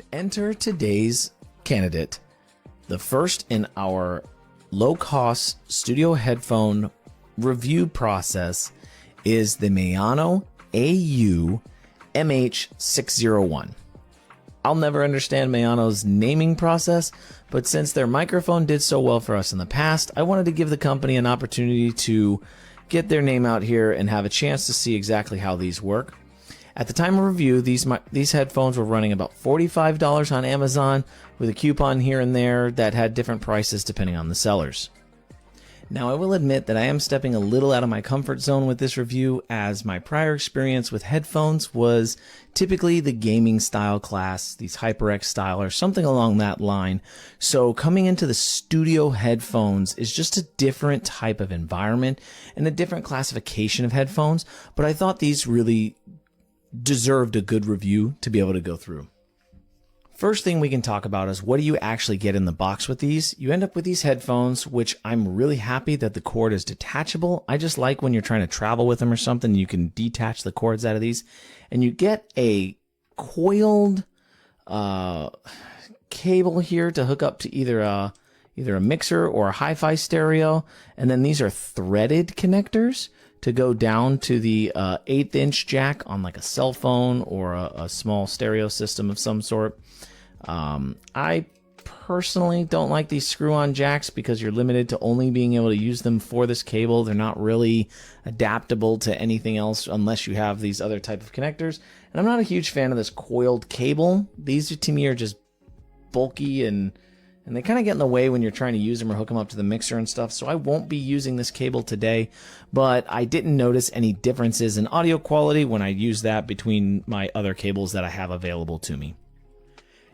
And enter today's candidate, the first in our low-cost studio headphone review process is the MAONO MH601. I'll never understand MAONO's naming process, but since their microphone did so well for us in the past, I wanted to give the company an opportunity to get their name out here and have a chance to see exactly how these work. At the time of review, these headphones were running about $45 on Amazon, with a coupon here and there that had different prices depending on the sellers. Now, I will admit that I am stepping a little out of my comfort zone with this review, as my prior experience with headphones was typically the gaming style class, these HyperX style or something along that line. So coming into the studio headphones is just a different type of environment and a different classification of headphones, but I thought these really deserved a good review to be able to go through. First thing we can talk about is what do you actually get in the box with these? You end up with these headphones, which I'm really happy that the cord is detachable. I just like when you're trying to travel with them or something, you can detach the cords out of these, and you get a coiled cable here to hook up to either a mixer or a hi-fi stereo, and then these are threaded connectors to go down to the 1/8" jack on like a cell phone or a small stereo system of some sort. I personally don't like these screw-on jacks because you're limited to only being able to use them for this cable. They're not really adaptable to anything else unless you have these other type of connectors. And I'm not a huge fan of this coiled cable. These to me are just bulky and they kind of get in the way when you're trying to use them or hook them up to the mixer and stuff. So I won't be using this cable today, but I didn't notice any differences in audio quality when I use that between my other cables that I have available to me.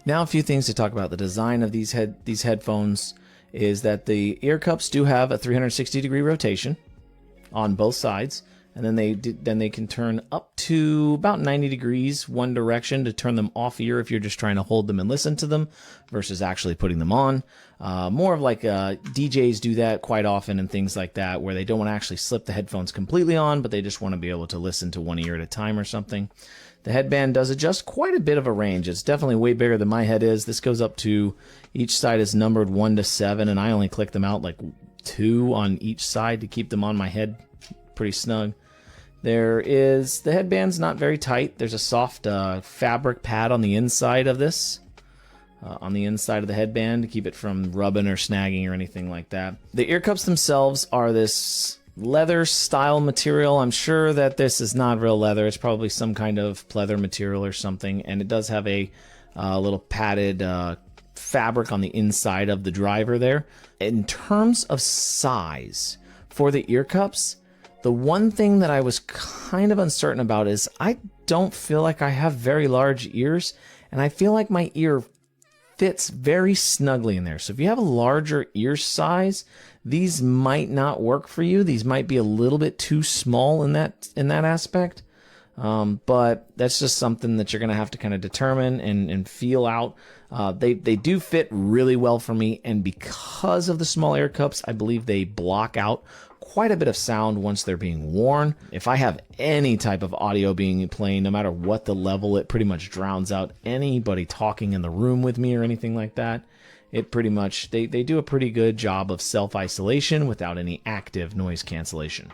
Now, a few things to talk about. The design of these headphones is that the ear cups do have a 360-degree rotation on both sides, and then they can turn up to about 90 degrees one direction to turn them off ear if you're just trying to hold them and listen to them versus actually putting them on. More of like DJs do that quite often and things like that, where they don't want to actually slip the headphones completely on, but they just want to be able to listen to one ear at a time or something. The headband does adjust quite a bit of a range. It's definitely way bigger than my head is. This goes up to, each side is numbered 1 to 7, and I only click them out like 2 on each side to keep them on my head pretty snug. The headband's not very tight. There's a soft fabric pad on the inside of this, on the inside of the headband to keep it from rubbing or snagging or anything like that. The ear cups themselves are this leather style material. I'm sure that this is not real leather. It's probably some kind of pleather material or something, and it does have a little padded fabric on the inside of the driver there. In terms of size for the ear cups, the one thing that I was kind of uncertain about is I don't feel like I have very large ears, and I feel like my ear fits very snugly in there. So if you have a larger ear size, these might not work for you. These might be a little bit too small in that aspect. But that's just something that you're going to have to kind of determine and feel out. They do fit really well for me, and because of the small ear cups, I believe they block out quite a bit of sound once they're being worn. If I have any type of audio being playing, no matter what the level, it pretty much drowns out anybody talking in the room with me or anything like that. It pretty much, they do a pretty good job of self-isolation without any active noise cancellation.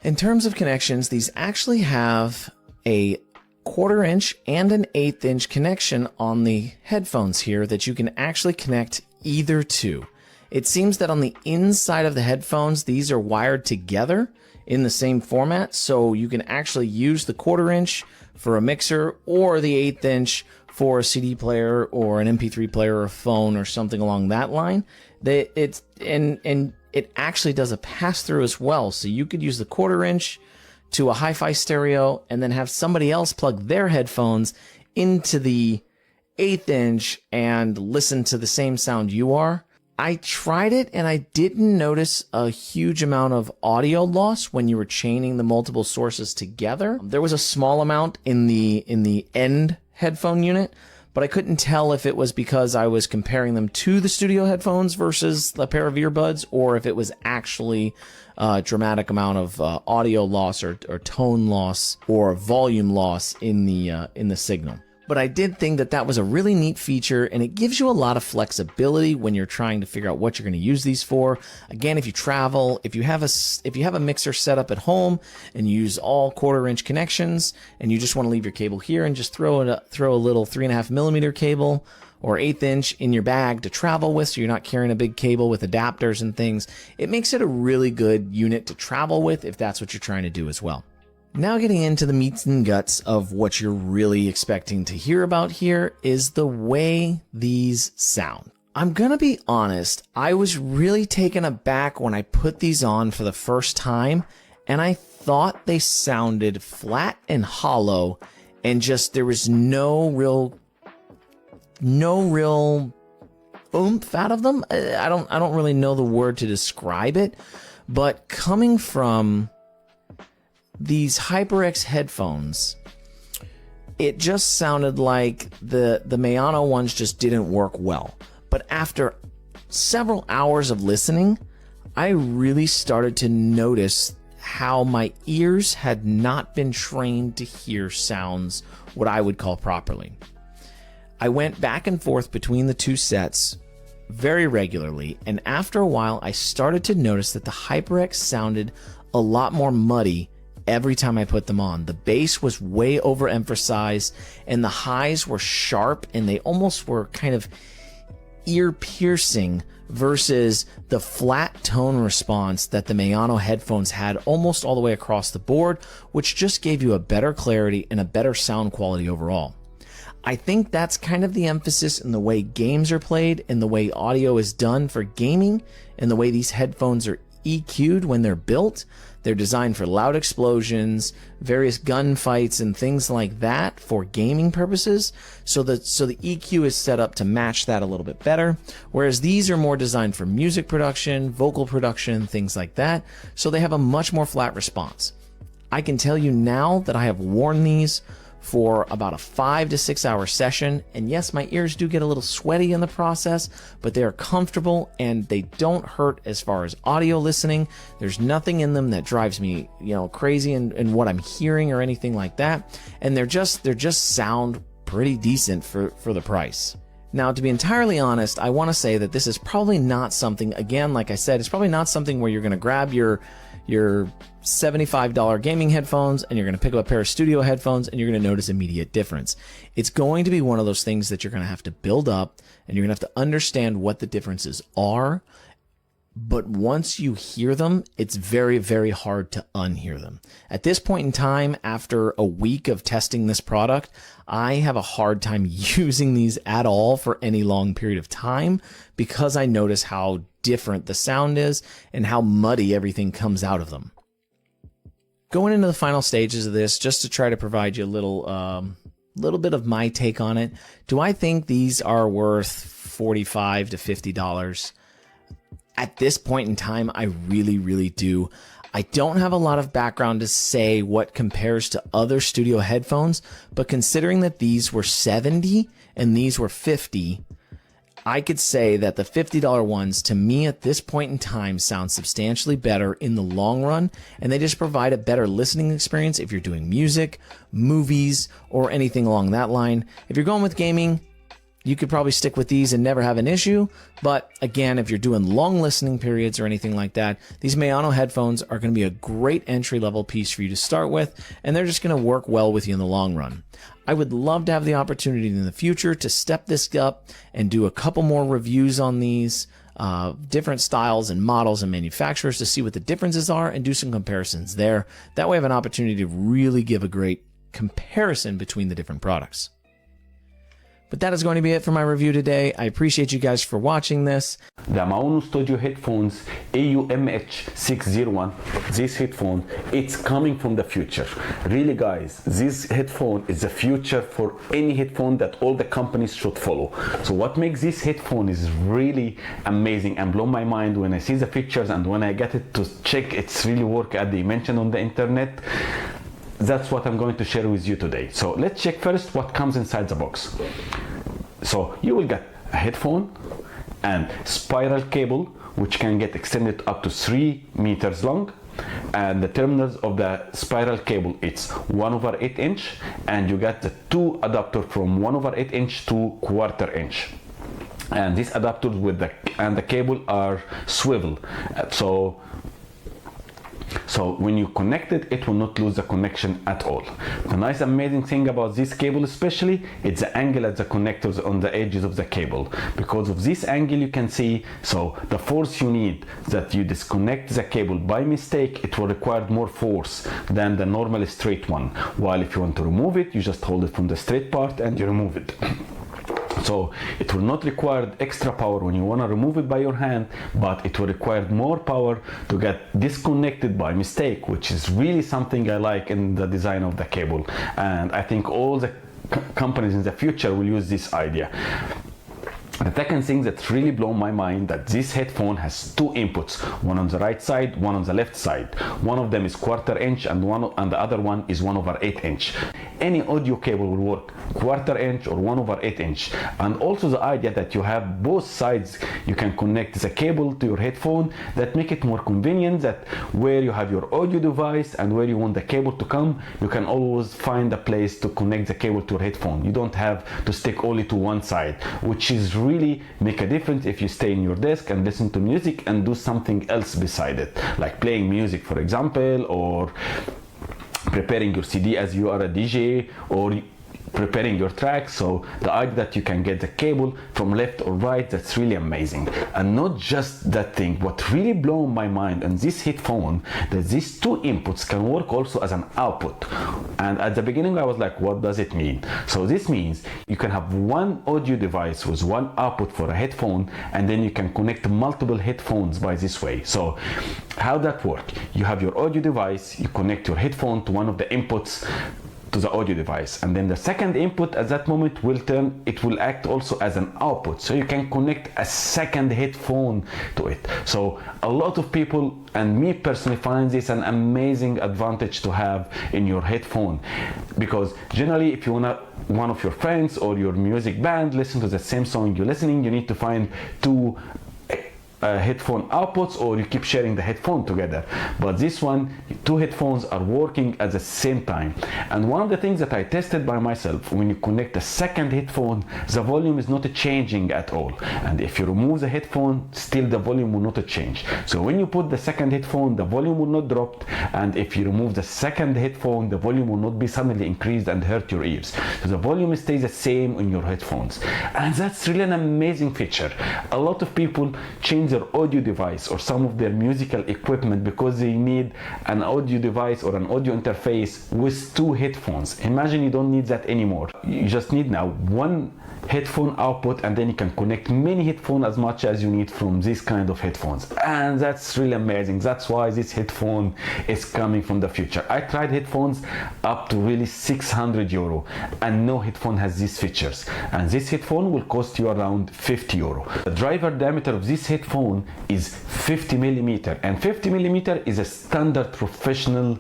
In terms of connections, these actually have a 1/4 inch and an 1/8 inch connection on the headphones here that you can actually connect either to. It seems that on the inside of the headphones, these are wired together in the same format, so you can actually use the 1/4 inch for a mixer or the 1/8 inch for a CD player or an MP3 player or a phone or something along that line. It actually does a pass-through as well, so you could use the 1/4 inch to a hi-fi stereo and then have somebody else plug their headphones into the 1/8 inch and listen to the same sound you are. I tried it and I didn't notice a huge amount of audio loss when you were chaining the multiple sources together. There was a small amount in the end headphone unit, but I couldn't tell if it was because I was comparing them to the studio headphones versus a pair of earbuds, or if it was actually a dramatic amount of audio loss or tone loss or volume loss in the signal. But But I did think that that was a really neat feature, and it gives you a lot of flexibility when you're trying to figure out what you're going to use these for. Again, if you travel, if you have a mixer set up at home and you use all 1/4-inch connections, and you just want to leave your cable here and just throw a little 3.5mm cable or 1/8 inch in your bag to travel with, so you're not carrying a big cable with adapters and things, it makes it a really good unit to travel with if that's what you're trying to do as well. Now getting into the meats and guts of what you're really expecting to hear about here is the way these sound. I'm gonna be honest, I was really taken aback when I put these on for the first time, and I thought they sounded flat and hollow, and just there was no real oomph out of them. I don't really know the word to describe it, but coming from these HyperX headphones, it just sounded like the MAONO ones just didn't work well. But after several hours of listening, I really started to notice how my ears had not been trained to hear sounds what I would call properly. I went back and forth between the two sets very regularly, and after a while I started to notice that the HyperX sounded a lot more muddy every time I put them on. The bass was way overemphasized, and the highs were sharp, and they almost were kind of ear-piercing versus the flat tone response that the MAONO headphones had almost all the way across the board, which just gave you a better clarity and a better sound quality overall. I think that's kind of the emphasis in the way games are played and the way audio is done for gaming and the way these headphones are EQ'd when they're built. They're designed for loud explosions, various gunfights, and things like that for gaming purposes. So the EQ is set up to match that a little bit better. Whereas these are more designed for music production, vocal production, things like that. So they have a much more flat response. I can tell you now that I have worn these for about a 5 to 6 hour session, and yes, my ears do get a little sweaty in the process, but they are comfortable and they don't hurt as far as audio listening. There's nothing in them that drives me, crazy in what I'm hearing or anything like that, and they're just sound pretty decent for the price. Now, to be entirely honest, I want to say that this is probably not something, again, like I said, it's probably not something where you're going to grab your $75 gaming headphones and you're going to pick up a pair of studio headphones and you're going to notice immediate difference. It's going to be one of those things that you're going to have to build up, and you're going to have to understand what the differences are. But once you hear them, it's very, very hard to unhear them. At this point in time, after a week of testing this product, I have a hard time using these at all for any long period of time because I notice how different the sound is and how muddy everything comes out of them. Going into the final stages of this, just to try to provide you a little bit of my take on it, do I think these are worth $45 to $50? At this point in time, I really, really do. I don't have a lot of background to say what compares to other studio headphones, but considering that these were $70 and these were $50, I could say that the $50 ones, to me at this point in time, sound substantially better in the long run, and they just provide a better listening experience if you're doing music, movies, or anything along that line. If you're going with gaming, you could probably stick with these and never have an issue. But again, if you're doing long listening periods or anything like that, these MAONO headphones are going to be a great entry-level piece for you to start with, and they're just going to work well with you in the long run. I would love to have the opportunity in the future to step this up and do a couple more reviews on these different styles and models and manufacturers to see what the differences are and do some comparisons there. That way I have an opportunity to really give a great comparison between the different products. But that is going to be it for my review today. I appreciate you guys for watching this. The MAONO Studio headphones AUMH601, this headphone, it's coming from the future. Really guys, this headphone is the future for any headphone that all the companies should follow. So what makes this headphone is really amazing and blow my mind when I see the pictures and when I get it to check it's really work as they mentioned on the internet. That's what I'm going to share with you today. So let's check first what comes inside the box. So you will get a headphone and spiral cable which can get extended up to 3 meters long, and the terminals of the spiral cable, it's 1/8 inch, and you get the two adapter from 1/8 inch to 1/4 inch. And these adapters with the cable are swivel, so when you connect it, it will not lose the connection at all. The nice amazing thing about this cable especially, it's the angle at the connectors on the edges of the cable. Because of this angle you can see, so the force you need that you disconnect the cable by mistake, it will require more force than the normal straight one. While if you want to remove it, you just hold it from the straight part and you remove it. So it will not require extra power when you want to remove it by your hand, but it will require more power to get disconnected by mistake, which is really something I like in the design of the cable. And I think all the companies in the future will use this idea. The second thing that really blew my mind, that this headphone has two inputs, one on the right side, one on the left side. One of them is 1/4 inch and the other one is 1/8 inch. Any audio cable will work 1/4 inch or 1/8 inch. And also the idea that you have both sides, you can connect the cable to your headphone, that make it more convenient, that where you have your audio device and where you want the cable to come, you can always find a place to connect the cable to your headphone. You don't have to stick only to one side, which is really make a difference if you stay in your desk and listen to music and do something else beside it, like playing music, for example, or preparing your CD as you are a DJ, or preparing your track. So the idea that you can get the cable from left or right, that's really amazing. And not just that thing, what really blew my mind on this headphone, that these two inputs can work also as an output. And at the beginning I was like, what does it mean? So this means you can have one audio device with one output for a headphone, and then you can connect multiple headphones by this way. So how that work? You have your audio device, you connect your headphone to one of the inputs to the audio device, and then the second input at that moment will act also as an output, so you can connect a second headphone to it. So a lot of people, and me personally, find this an amazing advantage to have in your headphone, because generally if you want one of your friends or your music band listen to the same song you're listening, you need to find two headphone outputs, or you keep sharing the headphone together. But this one, two headphones are working at the same time. And one of the things that I tested by myself, when you connect the second headphone, the volume is not changing at all. And if you remove the headphone, still the volume will not change. So when you put the second headphone, the volume will not drop. And if you remove the second headphone, the volume will not be suddenly increased and hurt your ears. So the volume stays the same in your headphones. And that's really an amazing feature. A lot of people change their audio device or some of their musical equipment because they need an audio device or an audio interface with two headphones. Imagine you don't need that anymore. You just need now one headphone output, and then you can connect many headphones as much as you need from this kind of headphones. And that's really amazing. That's why this headphone is coming from the future. I tried headphones up to really 600 euro, and no headphone has these features. And this headphone will cost you around 50 euro. The driver diameter of this headphone is 50 millimeter, and 50 millimeter is a standard professional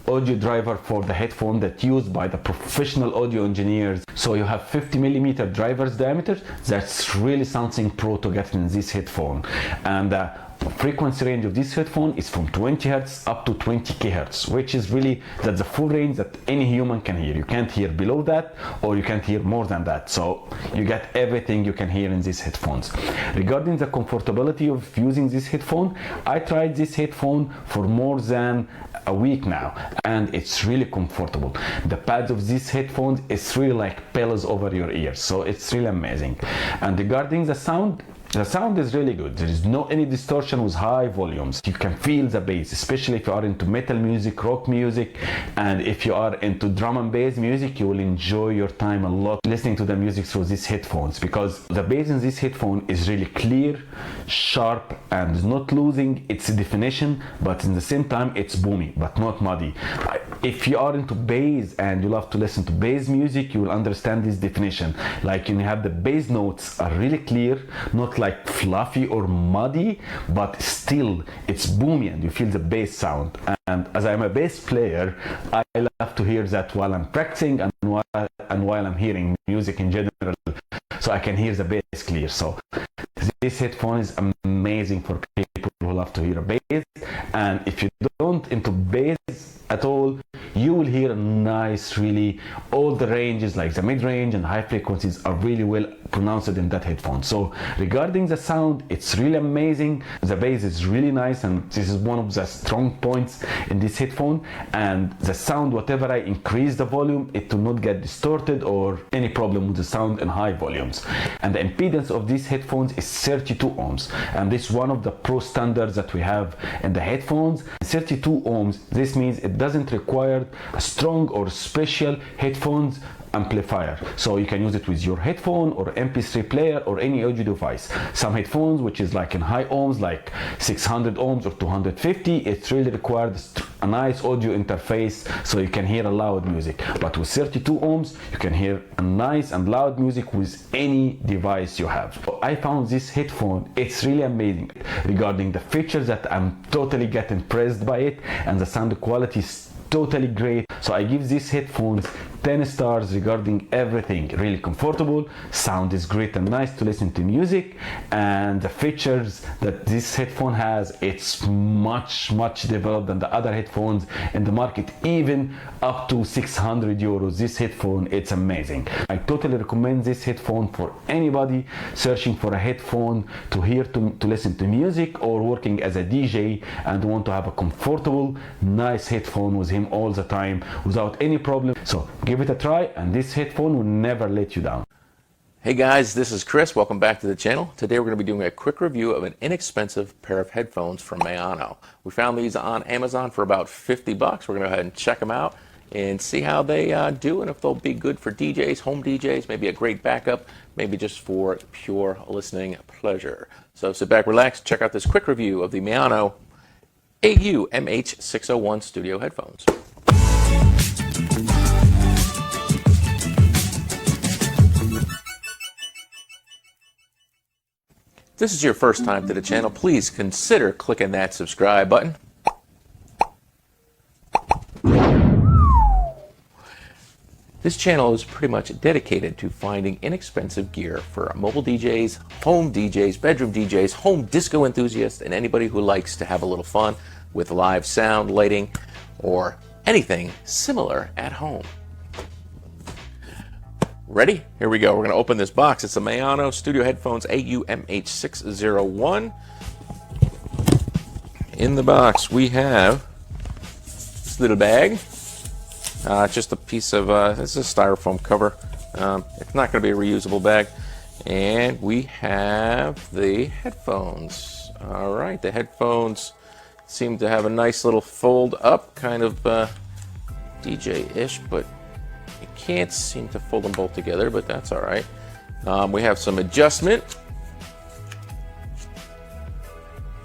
audio driver for the headphone that used by the professional audio engineers. So you have 50 millimeter driver's diameter. That's really something pro to get in this headphone. And the frequency range of this headphone is from 20 Hz up to 20 kHz, which is really, that's the full range that any human can hear. You can't hear below that, or you can't hear more than that. So you get everything you can hear in these headphones. Regarding the comfortability of using this headphone, I tried this headphone for more than a week now, and it's really comfortable. The pads of these headphones is really like pillows over your ears, so it's really amazing. And regarding the sound is really good. There is no any distortion with high volumes. You can feel the bass, especially if you are into metal music, rock music, and if you are into drum and bass music, you will enjoy your time a lot listening to the music through these headphones, because the bass in this headphone is really clear, sharp, and is not losing its definition, but in the same time it's boomy but not muddy. If you are into bass and you love to listen to bass music, you will understand this definition. Like you have the bass notes are really clear, not like fluffy or muddy, but still it's boomy and you feel the bass sound. And as I'm a bass player, I love to hear that while I'm practicing and while I'm hearing music in general, so I can hear the bass clear. So this headphone is amazing for people who who love to hear a bass, and if you don't into bass at all, you will hear a nice, really, all the ranges like the mid-range and high frequencies are really well pronounced in that headphone. So regarding the sound, it's really amazing. The bass is really nice, and this is one of the strong points in this headphone. And the sound, whatever I increase the volume, it will not get distorted or any problem with the sound in high volumes. And the impedance of these headphones is 32 ohms, and this is one of the pro standards that we have in the headphones. 32 ohms, this means it doesn't require a strong or special headphones amplifier, so you can use it with your headphone or MP3 player or any audio device. Some headphones which is like in high ohms, like 600 ohms or 250, it really requires a nice audio interface so you can hear a loud music. But with 32 ohms you can hear a nice and loud music with any device you have. So I found this headphone, it's really amazing regarding the features that I'm totally get impressed by it, and the sound quality is totally great. So I give these headphones 10 stars regarding everything. Really comfortable, sound is great and nice to listen to music, and the features that this headphone has, it's much developed than the other headphones in the market, even up to 600 euros. This headphone, it's amazing. I totally recommend this headphone for anybody searching for a headphone to hear to listen to music, or working as a DJ and want to have a comfortable, nice headphone with him all the time without any problem. So give it a try, and this headphone will never let you down. Hey guys, this is Chris. Welcome back to the channel. Today we're going to be doing a quick review of an inexpensive pair of headphones from MAONO. We found these on Amazon for about 50 bucks. We're going to go ahead and check them out and see how they do, and if they'll be good for DJs, home DJs, maybe a great backup, maybe just for pure listening pleasure. So sit back, relax, check out this quick review of the MAONO MH601 studio headphones. If this is your first time to the channel, please consider clicking that subscribe button. This channel is pretty much dedicated to finding inexpensive gear for mobile DJs, home DJs, bedroom DJs, home disco enthusiasts, and anybody who likes to have a little fun with live sound, lighting, or anything similar at home. Ready? Here we go. We're going to open this box. It's a MAONO Studio Headphones MH601. In the box we have this little bag. It's just a piece of, this is a styrofoam cover. It's not going to be a reusable bag. And we have the headphones. All right, the headphones seem to have a nice little fold up, kind of DJ-ish, but you can't seem to fold them both together, but that's all right. We have some adjustment.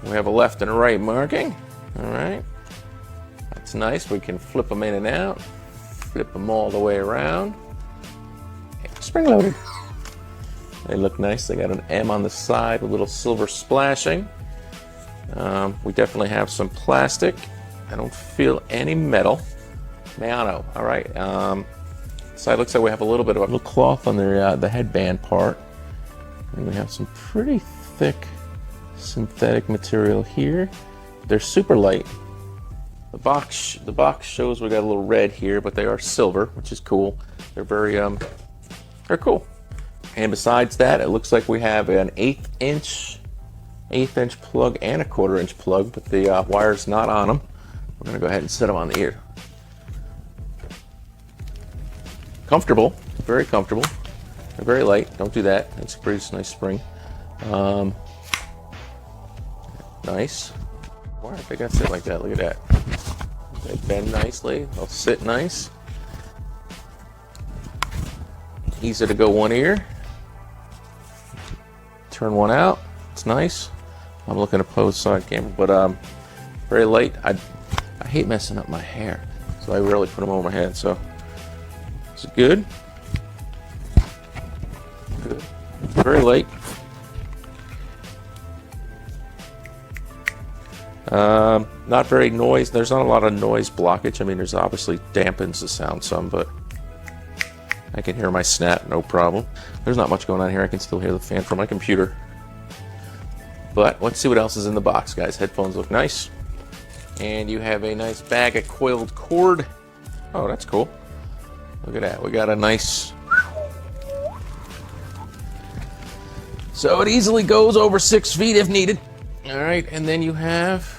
We have a left and a right marking. All right, that's nice. We can flip them in and out, flip them all the way around. Spring loaded. They look nice. They got an M on the side with a little silver splashing. We definitely have some plastic. I don't feel any metal. MAONO. All right. Side looks like we have a little bit of a little cloth on their the headband part, and we have some pretty thick synthetic material here. They're super light. The box shows we got a little red here, but they are silver, which is cool. They're very they're cool. And besides that, it looks like we have an eighth inch plug and a 1/4 inch plug, but the wire's not on them. We're gonna go ahead and set them on the ear. Comfortable, very comfortable. They're very light. Don't do that. That's a pretty nice spring. Nice. Why they got to sit like that? Look at that. They bend nicely. They'll sit nice. Easy to go one ear. Turn one out. It's nice. I'm looking to pose side camera, but very light. I hate messing up my hair, so I rarely put them over my head. So it's good. Good. Very light. Not very noise. There's not a lot of noise blockage. I mean, there's obviously dampens the sound some, but I can hear my snap, no problem. There's not much going on here. I can still hear the fan from my computer. But let's see what else is in the box, guys. Headphones look nice. And you have a nice bag of coiled cord. Oh, that's cool. Look at that. We got a nice... So it easily goes over 6 feet if needed. All right, and then you have...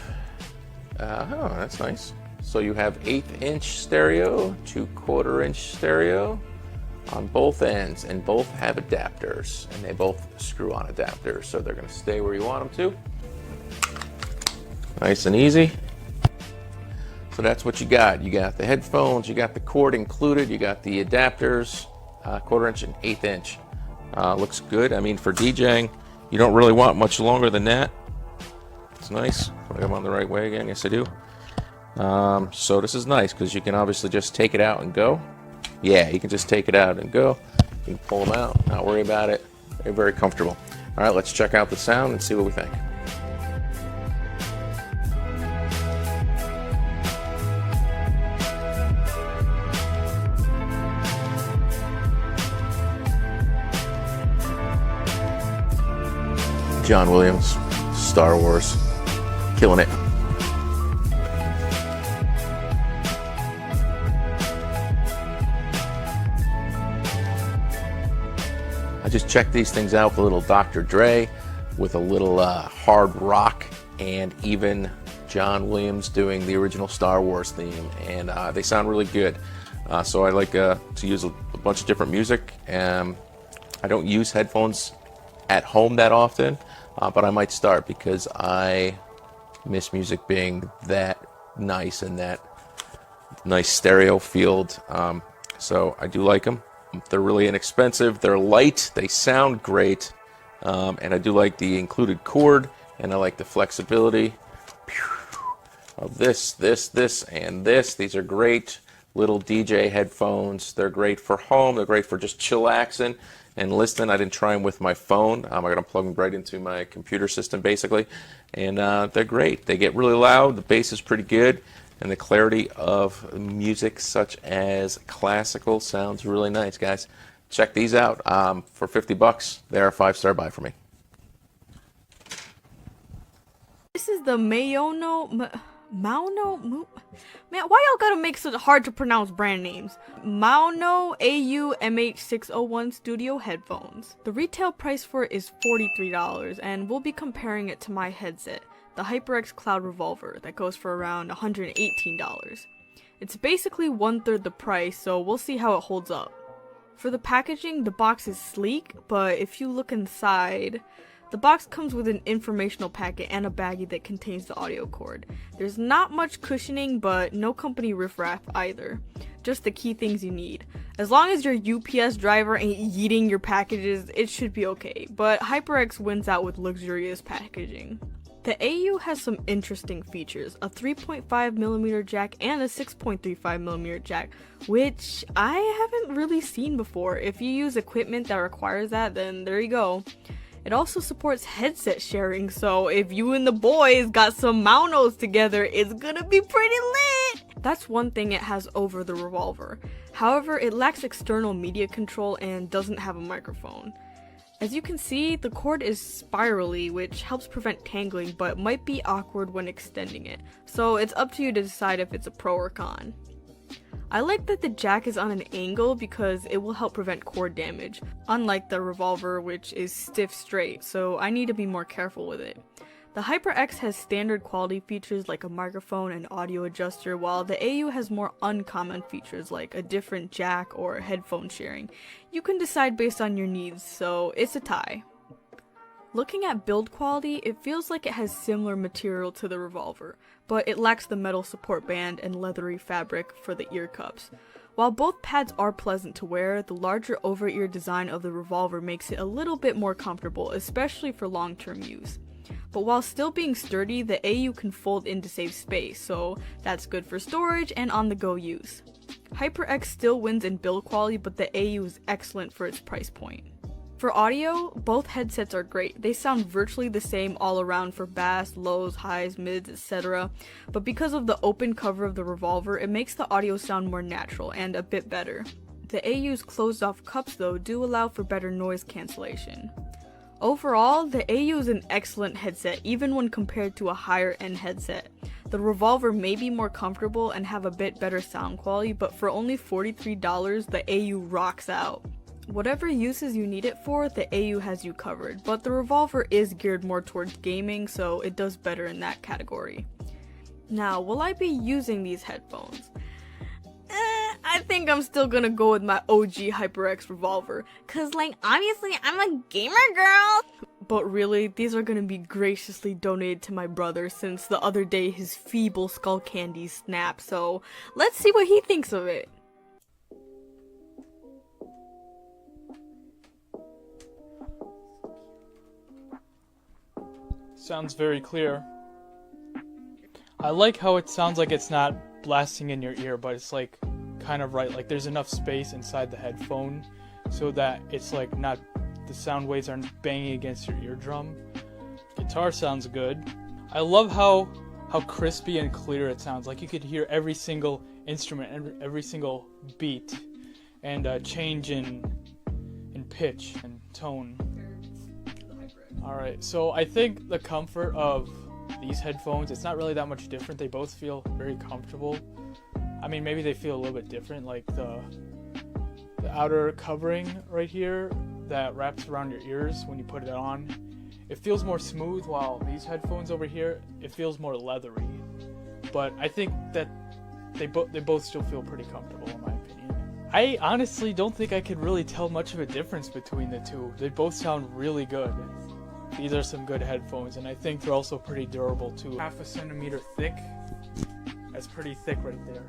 oh, that's nice. So you have 1/8-inch stereo to 1/4-inch stereo on both ends, and both have adapters, and they both screw on adapters, so they're going to stay where you want them to. Nice and easy. So that's what you got. You got the headphones, you got the cord included, you got the adapters, 1/4-inch and 1/8-inch. Looks good. I mean, for DJing, you don't really want much longer than that. It's nice. I'm on the right way again. Yes, I do. So this is nice because you can obviously just take it out and go. Yeah, you can just take it out and go. You can pull them out, not worry about it. They're very comfortable. All right, let's check out the sound and see what we think. John Williams, Star Wars, killing it. I just checked these things out with a little Dr. Dre, with a little hard rock, and even John Williams doing the original Star Wars theme, and they sound really good. So I like to use a bunch of different music. I don't use headphones at home that often, but I might start because I miss music being that nice and that nice stereo field. So I do like them. They're really inexpensive, they're light, they sound great, and I do like the included cord, and I like the flexibility of this, and this. These are great little DJ headphones. They're great for home, they're great for just chillaxing and listening. I didn't try them with my phone. I got them plugged right into my computer system basically, and they're great. They get really loud, the bass is pretty good, and the clarity of music such as classical sounds really nice, guys. Check these out. For $50, they're a 5-star buy for me. This is the MAONO Man, why y'all gotta make such hard to pronounce brand names? MAONO AU-MH601 Studio headphones. The retail price for it is $43, and we'll be comparing it to my headset, the HyperX Cloud Revolver, that goes for around $118. It's basically 1/3 the price, so we'll see how it holds up. For the packaging, the box is sleek, but if you look inside, the box comes with an informational packet and a baggie that contains the audio cord. There's not much cushioning, but no company riffraff either. Just the key things you need. As long as your UPS driver ain't eating your packages, it should be okay, but HyperX wins out with luxurious packaging. The AU has some interesting features, a 3.5mm jack and a 6.35mm jack, which I haven't really seen before. If you use equipment that requires that, then there you go. It also supports headset sharing, so if you and the boys got some MAONOs together, it's gonna be pretty lit! That's one thing it has over the Revolver. However, it lacks external media control and doesn't have a microphone. As you can see, the cord is spirally, which helps prevent tangling, but might be awkward when extending it, so it's up to you to decide if it's a pro or con. I like that the jack is on an angle because it will help prevent cord damage, unlike the Revolver, which is stiff straight, so I need to be more careful with it. The HyperX has standard quality features like a microphone and audio adjuster, while the AU has more uncommon features like a different jack or headphone sharing. You can decide based on your needs, so it's a tie. Looking at build quality, it feels like it has similar material to the Revolver, but it lacks the metal support band and leathery fabric for the ear cups. While both pads are pleasant to wear, the larger over-ear design of the Revolver makes it a little bit more comfortable, especially for long-term use. But while still being sturdy, the AU can fold in to save space, so that's good for storage and on-the-go use. HyperX still wins in build quality, but the AU is excellent for its price point. For audio, both headsets are great. They sound virtually the same all around for bass, lows, highs, mids, etc. But because of the open cover of the Revolver, it makes the audio sound more natural and a bit better. The AU's closed off cups though do allow for better noise cancellation. Overall, the AU is an excellent headset even when compared to a higher end headset. The Revolver may be more comfortable and have a bit better sound quality, but for only $43, the AU rocks out. Whatever uses you need it for, the AU has you covered, but the Revolver is geared more towards gaming, so it does better in that category. Now, will I be using these headphones? I think I'm still gonna go with my OG HyperX Revolver, cause like obviously I'm a gamer girl. But really, these are gonna be graciously donated to my brother since the other day his feeble skull candy snapped, so let's see what he thinks of it. Sounds very clear. I like how it sounds like it's not blasting in your ear, but it's like kind of right. Like there's enough space inside the headphone so that it's like not, the sound waves aren't banging against your eardrum. Guitar sounds good. I love how crispy and clear it sounds. Like you could hear every single instrument, every single beat, and change in pitch and tone. Alright, so I think the comfort of these headphones, it's not really that much different. They both feel very comfortable. I mean, maybe they feel a little bit different, like the outer covering right here that wraps around your ears when you put it on. It feels more smooth, while these headphones over here, it feels more leathery. But I think that they both still feel pretty comfortable in my opinion. I honestly don't think I could really tell much of a difference between the two. They both sound really good. These are some good headphones, and I think they're also pretty durable too. 1/2 centimeter thick. That's pretty thick right there.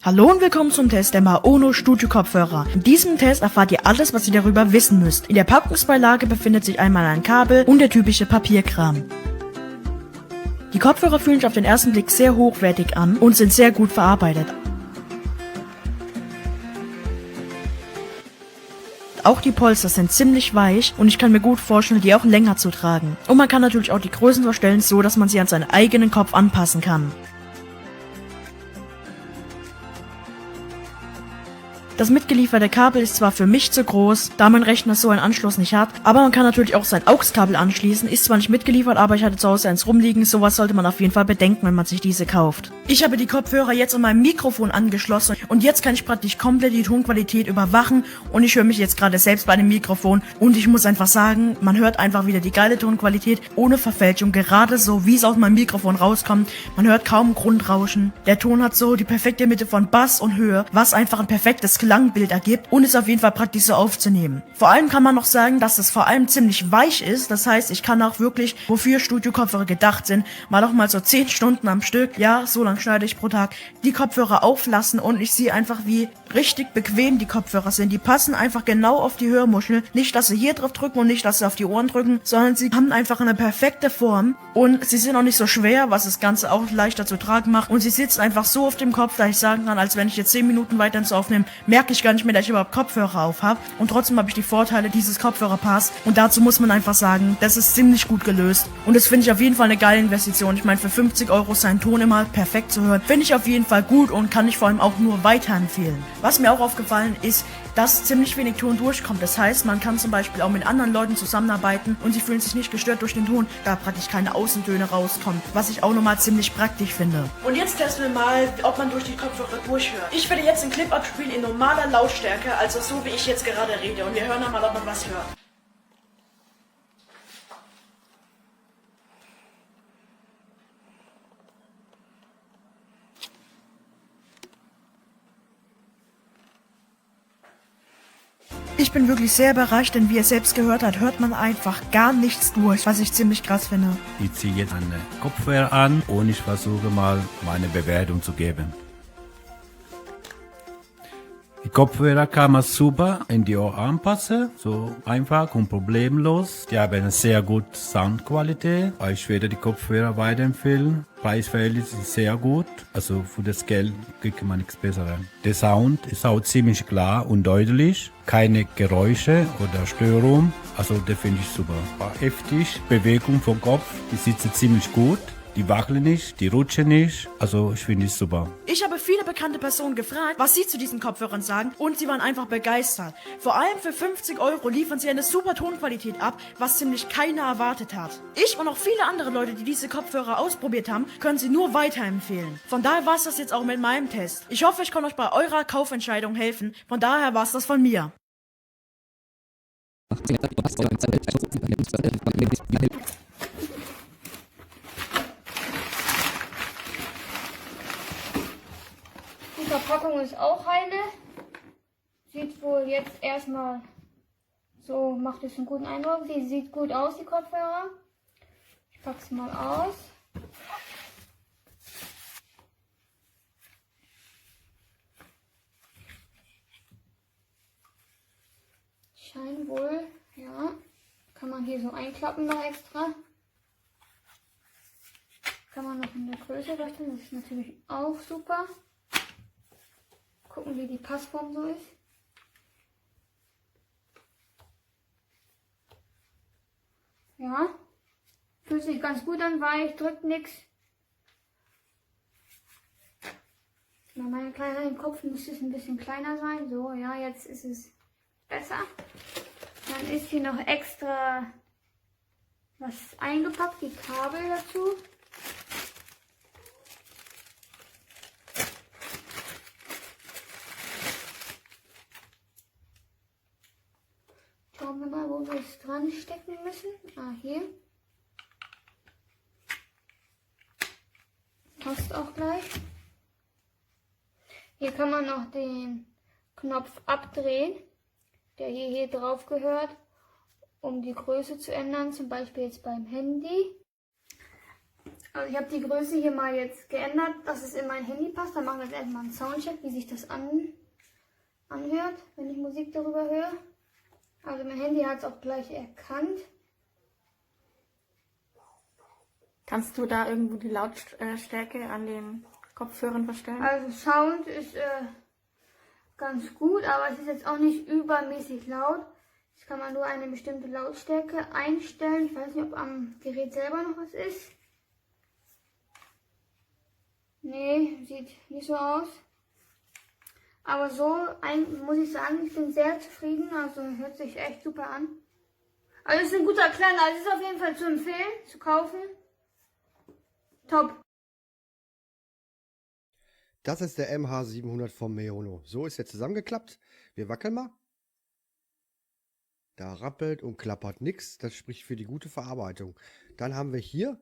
Hallo und willkommen zum Test der MAONO Studio Kopfhörer. In diesem Test erfahrt ihr alles, was ihr darüber wissen müsst. In der Packungsbeilage befindet sich einmal ein Kabel und der typische Papierkram. Die Kopfhörer fühlen sich auf den ersten Blick sehr hochwertig an und sind sehr gut verarbeitet. Auch die Polster sind ziemlich weich und ich kann mir gut vorstellen, die auch länger zu tragen. Und man kann natürlich auch die Größen verstellen, so dass man sie an seinen eigenen Kopf anpassen kann. Das mitgelieferte Kabel ist zwar für mich zu groß, da mein Rechner so einen Anschluss nicht hat, aber man kann natürlich auch sein AUX-Kabel anschließen, ist zwar nicht mitgeliefert, aber ich hatte zu Hause eins rumliegen, sowas sollte man auf jeden Fall bedenken, wenn man sich diese kauft. Ich habe die Kopfhörer jetzt an meinem Mikrofon angeschlossen und jetzt kann ich praktisch komplett die Tonqualität überwachen und ich höre mich jetzt gerade selbst bei dem Mikrofon und ich muss einfach sagen, man hört einfach wieder die geile Tonqualität ohne Verfälschung, gerade so wie es aus meinem Mikrofon rauskommt, man hört kaum Grundrauschen. Der Ton hat so die perfekte Mitte von Bass und Höhe, was einfach ein perfektes Klangbild ergibt und ist auf jeden Fall praktisch so aufzunehmen. Vor allem kann man noch sagen, dass es vor allem ziemlich weich ist, das heißt, ich kann auch wirklich, wofür Studio-Kopfhörer gedacht sind, mal auch mal so 10 Stunden am Stück, ja, so lang schneide ich pro Tag, die Kopfhörer auflassen und ich sehe einfach, wie richtig bequem die Kopfhörer sind. Die passen einfach genau auf die Hörmuschel. Nicht, dass sie hier drauf drücken und nicht, dass sie auf die Ohren drücken, sondern sie haben einfach eine perfekte Form und sie sind auch nicht so schwer, was das Ganze auch leichter zu tragen macht und sie sitzen einfach so auf dem Kopf, da ich sagen kann, als wenn ich jetzt 10 Minuten weiter ins Aufnehmen, merke ich gar nicht mehr, dass ich überhaupt Kopfhörer auf habe und trotzdem habe ich die Vorteile dieses Kopfhörerpaars und dazu muss man einfach sagen, das ist ziemlich gut gelöst und das finde ich auf jeden Fall eine geile Investition. Ich meine, für 50 € seinen Ton immer perfekt zu hören, finde ich auf jeden Fall gut und kann ich vor allem auch nur weiterempfehlen. Was mir auch aufgefallen ist, dass ziemlich wenig Ton durchkommt. Das heißt, man kann zum Beispiel auch mit anderen Leuten zusammenarbeiten und sie fühlen sich nicht gestört durch den Ton, da praktisch keine Außentöne rauskommen, was ich auch nochmal ziemlich praktisch finde. Und jetzt testen wir mal, ob man durch die Kopfhörer durchhört. Ich werde jetzt einen Clip abspielen in normaler Lautstärke, also so wie ich jetzt gerade rede und wir hören dann mal, ob man was hört. Ich bin wirklich sehr überrascht, denn wie ihr selbst gehört habt, hört man einfach gar nichts durch, was ich ziemlich krass finde. Ich ziehe jetzt eine Kopfhörer an und ich versuche mal meine Bewertung zu geben. Die Kopfhörer kann man super in die Ohren anpassen, so einfach und problemlos. Die haben eine sehr gute Soundqualität. Ich werde die Kopfhörer weiterempfehlen. Preisverhältnis ist sehr gut, also für das Geld kriegt man nichts Besseres. Der Sound ist auch ziemlich klar und deutlich, keine Geräusche oder Störung, also das finde ich super. War heftig, Bewegung vom Kopf, die sitzt ziemlich gut. Die wackeln nicht, die rutschen nicht, also ich finde es super. Ich habe viele bekannte Personen gefragt, was sie zu diesen Kopfhörern sagen und sie waren einfach begeistert. Vor allem für 50 € liefern sie eine super Tonqualität ab, was ziemlich keiner erwartet hat. Ich und auch viele andere Leute, die diese Kopfhörer ausprobiert haben, können sie nur weiterempfehlen. Von daher war es das jetzt auch mit meinem Test. Ich hoffe, ich kann euch bei eurer Kaufentscheidung helfen. Von daher war es das von mir. Die Verpackung ist auch heile. Sieht wohl jetzt erstmal so, macht es einen guten Eindruck. Sie sieht gut aus, die Kopfhörer. Ich pack's mal aus. Scheint wohl, ja. Kann man hier so einklappen noch extra. Kann man noch in der Größe rechnen, das ist natürlich auch super. Gucken, wie die Passform so ist. Ja, fühlt sich ganz gut an, weich, drückt nichts. Bei meinem kleineren Kopf müsste es ein bisschen kleiner sein. So, ja, jetzt ist es besser. Dann ist hier noch extra was eingepackt, die Kabel dazu. Schauen wir mal, wo wir es dran stecken müssen. Ah, hier. Passt auch gleich. Hier kann man noch den Knopf abdrehen, der hier drauf gehört, um die Größe zu ändern, zum Beispiel jetzt beim Handy. Also ich habe die Größe hier mal jetzt geändert, dass es in mein Handy passt. Dann machen wir jetzt erstmal einen Soundcheck, wie sich das anhört, wenn ich Musik darüber höre. Also mein Handy hat es auch gleich erkannt. Kannst du da irgendwo die Lautstärke an den Kopfhörern verstellen? Also Sound ist ganz gut, aber es ist jetzt auch nicht übermäßig laut. Das kann man nur eine bestimmte Lautstärke einstellen. Ich weiß nicht, ob am Gerät selber noch was ist. Nee, sieht nicht so aus. Aber so muss ich sagen, ich bin sehr zufrieden. Also hört sich echt super an. Also es ist ein guter kleiner, also es ist auf jeden Fall zu empfehlen, zu kaufen. Top. Das ist der MH700 vom MAONO. So ist er zusammengeklappt. Wir wackeln mal. Da rappelt und klappert nichts. Das spricht für die gute Verarbeitung. Dann haben wir hier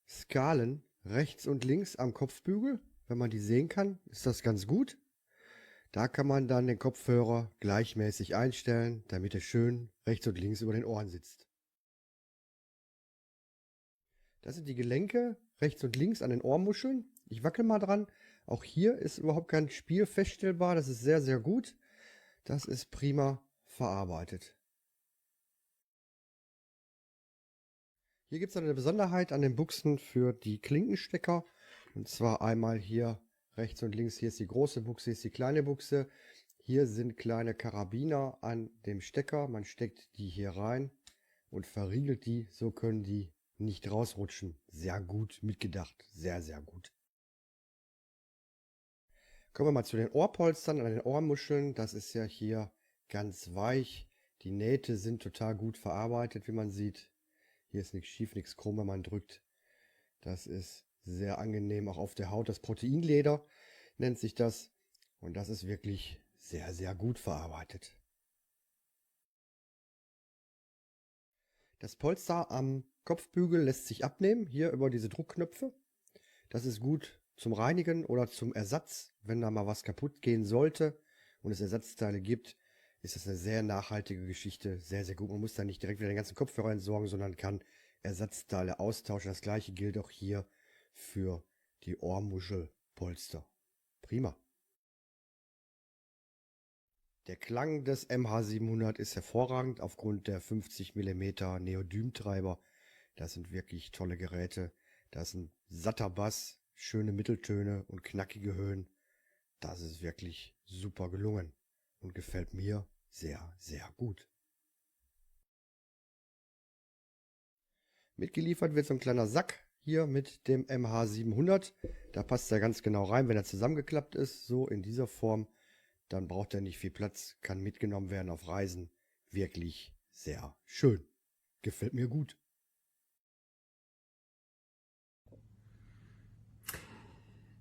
Skalen rechts und links am Kopfbügel. Wenn man die sehen kann, ist das ganz gut. Da kann man dann den Kopfhörer gleichmäßig einstellen, damit er schön rechts und links über den Ohren sitzt. Das sind die Gelenke rechts und links an den Ohrmuscheln. Ich wackel mal dran. Auch hier ist überhaupt kein Spiel feststellbar. Das ist sehr, sehr gut. Das ist prima verarbeitet. Hier gibt es eine Besonderheit an den Buchsen für die Klinkenstecker. Und zwar einmal hier rechts und links. Hier ist die große Buchse, hier ist die kleine Buchse. Hier sind kleine Karabiner an dem Stecker. Man steckt die hier rein und verriegelt die. So können die nicht rausrutschen. Sehr gut mitgedacht. Sehr, sehr gut. Kommen wir mal zu den Ohrpolstern an den Ohrmuscheln. Das ist ja hier ganz weich. Die Nähte sind total gut verarbeitet, wie man sieht. Hier ist nichts schief, nichts krumm, wenn man drückt. Das ist sehr angenehm, auch auf der Haut. Das Proteinleder nennt sich das. Und das ist wirklich sehr, sehr gut verarbeitet. Das Polster am Kopfbügel lässt sich abnehmen, hier über diese Druckknöpfe. Das ist gut zum Reinigen oder zum Ersatz, wenn da mal was kaputt gehen sollte und es Ersatzteile gibt, ist das eine sehr nachhaltige Geschichte, sehr, sehr gut. Man muss da nicht direkt wieder den ganzen Kopfhörer entsorgen, sondern kann Ersatzteile austauschen. Das gleiche gilt auch hier für die Ohrmuschelpolster. Prima. Der Klang des MH700 ist hervorragend aufgrund der 50 mm Neodym-Treiber. Das sind wirklich tolle Geräte. Das ist ein satter Bass, schöne Mitteltöne und knackige Höhen. Das ist wirklich super gelungen und gefällt mir sehr, sehr gut. Mitgeliefert wird so ein kleiner Sack hier mit dem MH700. Da passt er ganz genau rein, wenn er zusammengeklappt ist, so in dieser Form. Dann braucht er nicht viel Platz, kann mitgenommen werden auf Reisen. Wirklich sehr schön. Gefällt mir gut.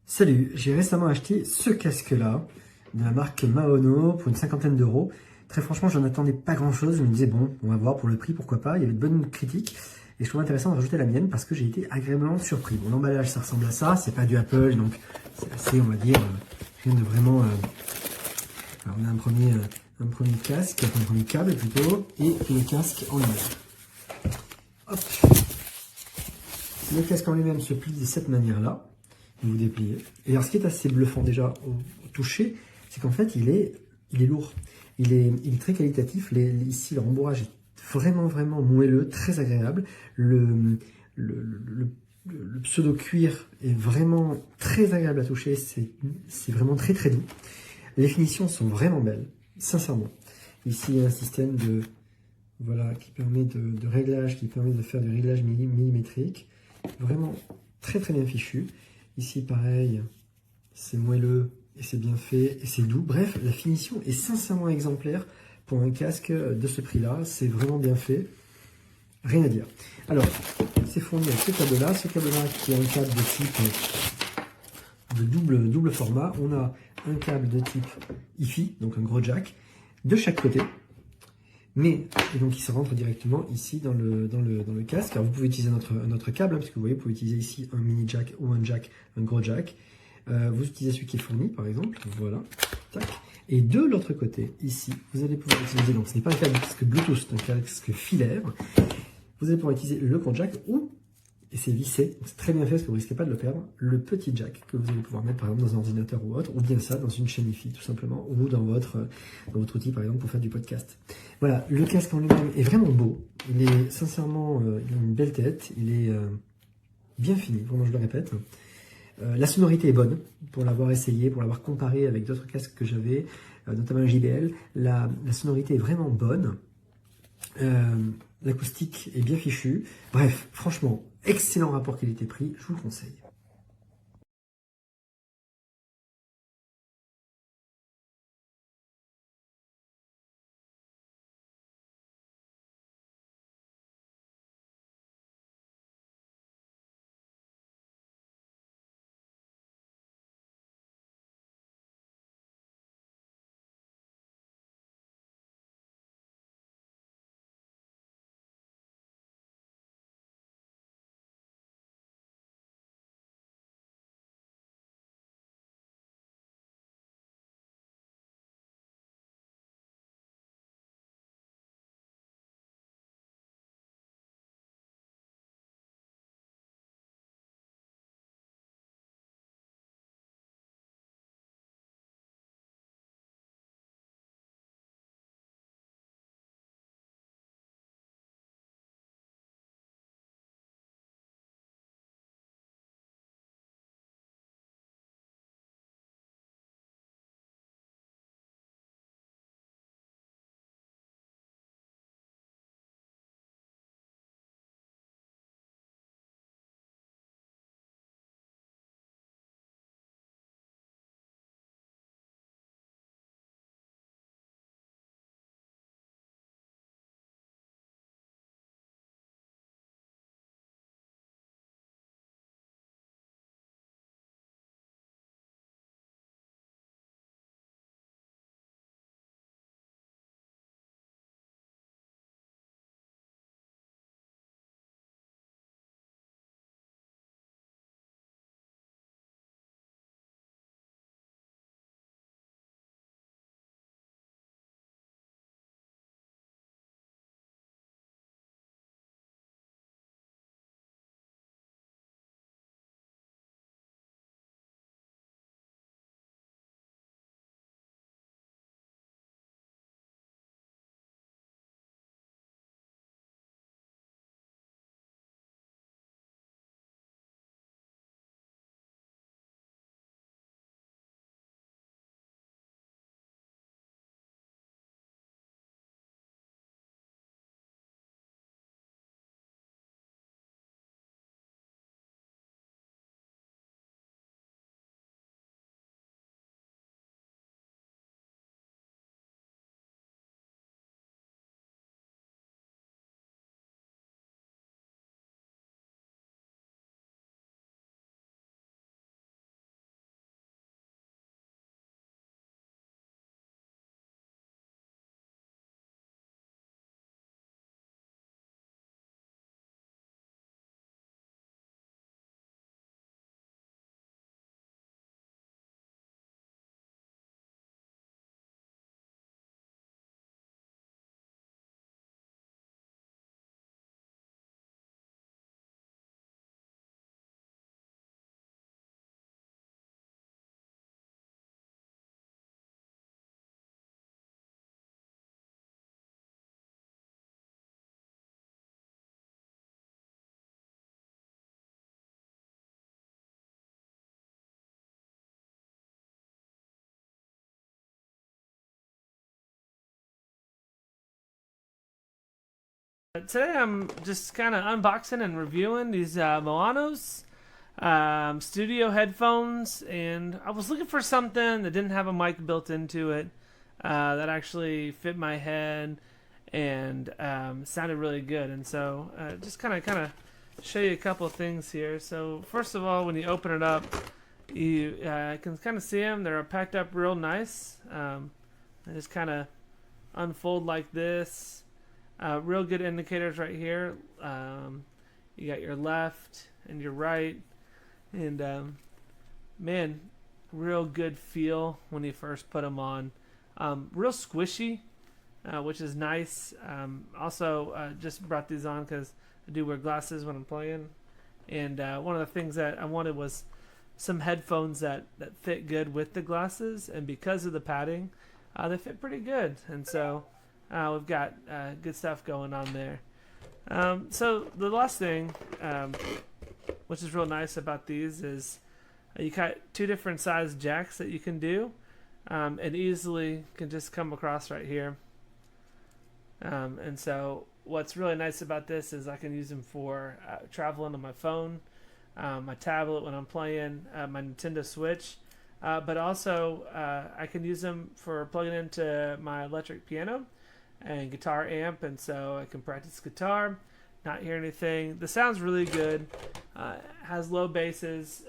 Salut, j'ai récemment acheté ce casque-là de la marque MAONO pour une cinquantaine d'euros. Très franchement, j'en attendais pas grand-chose. Je me disais bon, on va voir pour le prix, pourquoi pas. Il y avait de bonnes critiques et je trouvais intéressant de rajouter la mienne parce que j'ai été agréablement surpris. Bon, l'emballage, ça ressemble à ça. C'est pas du Apple, donc c'est assez, on va dire, rien de vraiment. Alors, on a un premier casque, un premier câble plutôt, et le casque en lui-même. Hop. Le casque en lui-même se plie de cette manière-là. Vous dépliez. Et alors, ce qui est assez bluffant déjà au toucher, c'est qu'en fait, il est lourd. Il est très qualitatif. Ici, le rembourrage est vraiment, vraiment moelleux, très agréable. Le pseudo-cuir est vraiment très agréable à toucher. C'est vraiment très, très doux. Les finitions sont vraiment belles, sincèrement. Ici, il y a un système qui permet de réglage, qui permet de faire du réglage millimétrique. Vraiment très, très bien fichu. Ici, pareil, c'est moelleux et c'est bien fait et c'est doux. Bref, la finition est sincèrement exemplaire pour un casque de ce prix-là. C'est vraiment bien fait. Rien à dire. Alors, c'est fourni avec ce câble-là. Ce câble-là qui est un câble de type de double format. On a un câble de type hi-fi, donc un gros jack, de chaque côté. Et donc il se rentre directement ici dans le casque. Alors vous pouvez utiliser un autre câble, hein, puisque vous voyez, vous pouvez utiliser ici un mini jack ou un gros jack. Vous utilisez celui qui est fourni, par exemple, voilà. Tac. Et de l'autre côté, ici, vous allez pouvoir utiliser, donc ce n'est pas un casque Bluetooth, c'est un casque filaire. Vous allez pouvoir utiliser le gros jack ou et c'est vissé, donc c'est très bien fait parce que vous risquez pas de le perdre. Le petit jack que vous allez pouvoir mettre par exemple dans un ordinateur ou autre, ou bien ça dans une chaîne hi-fi tout simplement, ou dans votre outil par exemple pour faire du podcast. Voilà, le casque en lui-même est vraiment beau, il est sincèrement, il a une belle tête, il est bien fini, vraiment je le répète. La sonorité est bonne, pour l'avoir essayé, pour l'avoir comparé avec d'autres casques que j'avais, notamment un JBL, la sonorité est vraiment bonne. L'acoustique est bien fichue. Bref, franchement, excellent rapport qualité-prix, je vous le conseille. Today I'm just kind of unboxing and reviewing these MAONO's studio headphones, and I was looking for something that didn't have a mic built into it, that actually fit my head and sounded really good. And so just kind of show you a couple of things here. So first of all, when you open it up, you can kind of see them. They're packed up real nice. They just kind of unfold like this. Real good indicators right here. You got your left and your right, and man, real good feel when you first put them on. Real squishy, which is nice. Also, just brought these on because I do wear glasses when I'm playing, And one of the things that I wanted was some headphones that fit good with the glasses, and because of the padding, they fit pretty good. And so we've got good stuff going on there. So the last thing, which is real nice about these, is you got 2 different size jacks that you can do, and easily can just come across right here. And so what's really nice about this is I can use them for traveling on my phone, my tablet when I'm playing, my Nintendo Switch, but also I can use them for plugging into my electric piano and guitar amp, and so I can practice guitar, not hear anything. The sound's really good, has low basses,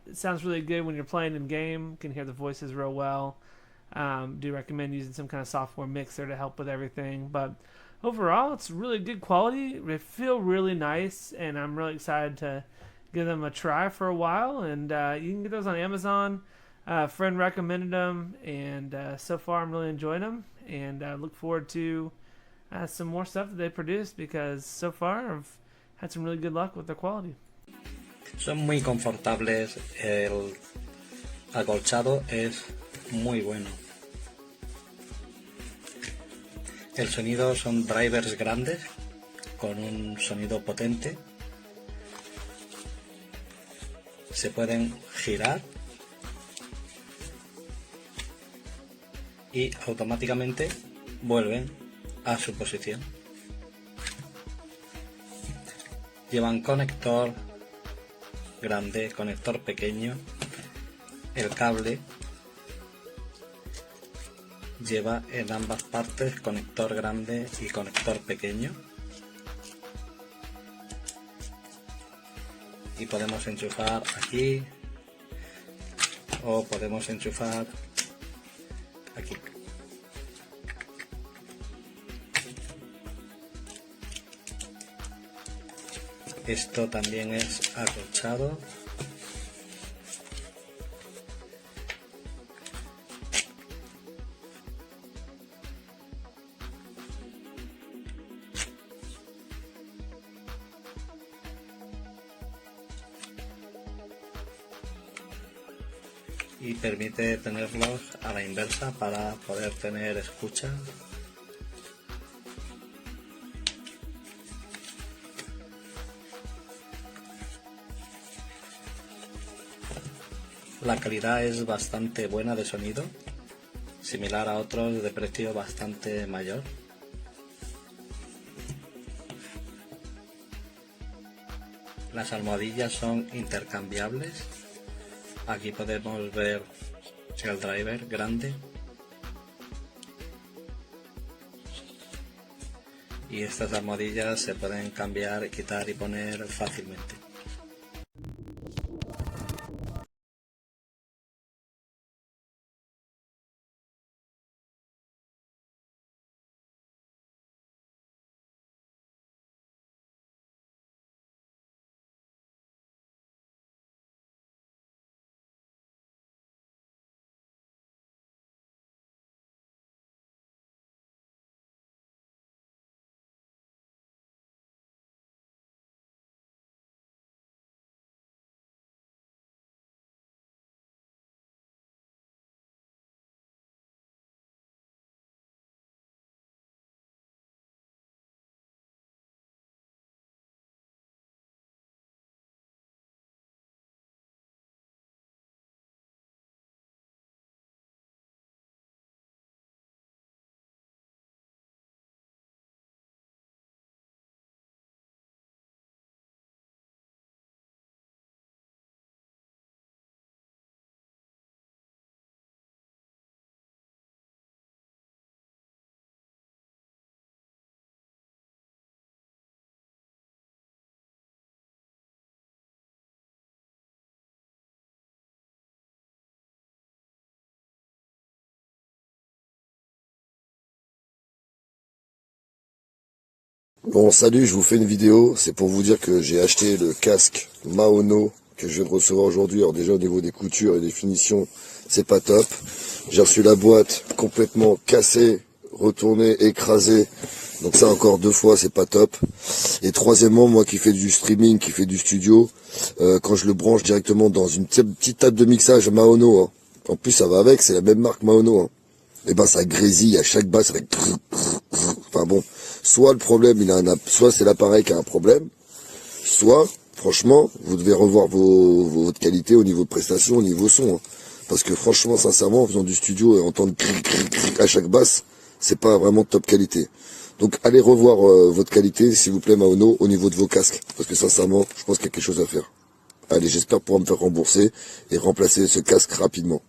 it sounds really good when you're playing in game, can hear the voices real well. Do recommend using some kind of software mixer to help with everything, but overall it's really good quality. They feel really nice, and I'm really excited to give them a try for a while. And you can get those on Amazon. A friend recommended them, and so far I'm really enjoying them, and I look forward to some more stuff that they produce, because so far I've had some really good luck with their quality. Son muy confortables, el acolchado es muy bueno. El sonido son drivers grandes con un sonido potente. Se pueden girar y automáticamente vuelven a su posición. Llevan conector grande, conector pequeño. El cable lleva en ambas partes conector grande y conector pequeño, y podemos enchufar aquí o podemos enchufar aquí. Esto también es acolchado. Y permite tenerlos a la inversa para poder tener escucha. La calidad es bastante buena de sonido, similar a otros de precio bastante mayor. Las almohadillas son intercambiables. Aquí podemos ver el driver grande y estas almohadillas se pueden cambiar, quitar y poner fácilmente. Bon, salut, je vous fais une vidéo, c'est pour vous dire que j'ai acheté le casque MAONO que je viens de recevoir aujourd'hui. Alors déjà au niveau des coutures et des finitions, c'est pas top. J'ai reçu la boîte complètement cassée, retournée, écrasée. Donc ça encore 2 fois, c'est pas top. Et troisièmement, moi qui fais du streaming, qui fais du studio, quand je le branche directement dans une petite table de mixage MAONO, hein, en plus ça va avec, c'est la même marque MAONO, hein, et ben ça grésille à chaque basse avec... Enfin bon, soit le problème, soit c'est l'appareil qui a un problème, soit, franchement, vous devez revoir votre qualité au niveau de prestation, au niveau son. Hein. Parce que franchement, sincèrement, en faisant du studio et entendre à chaque basse, c'est pas vraiment de top qualité. Donc allez revoir votre qualité, s'il vous plaît, MAONO, au niveau de vos casques. Parce que sincèrement, je pense qu'il y a quelque chose à faire. Allez, j'espère pouvoir me faire rembourser et remplacer ce casque rapidement.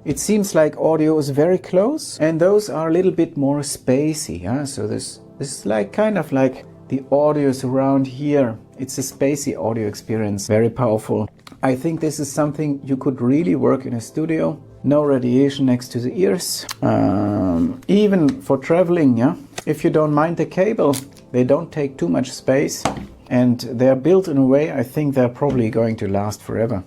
It seems like audio is very close, and those are a little bit more spacey. Yeah? So this is like kind of like the audio is around here. It's a spacey audio experience, very powerful. I think this is something you could really work in a studio. No radiation next to the ears. Even for traveling, yeah. If you don't mind the cable, they don't take too much space, and they're built in a way I think they're probably going to last forever.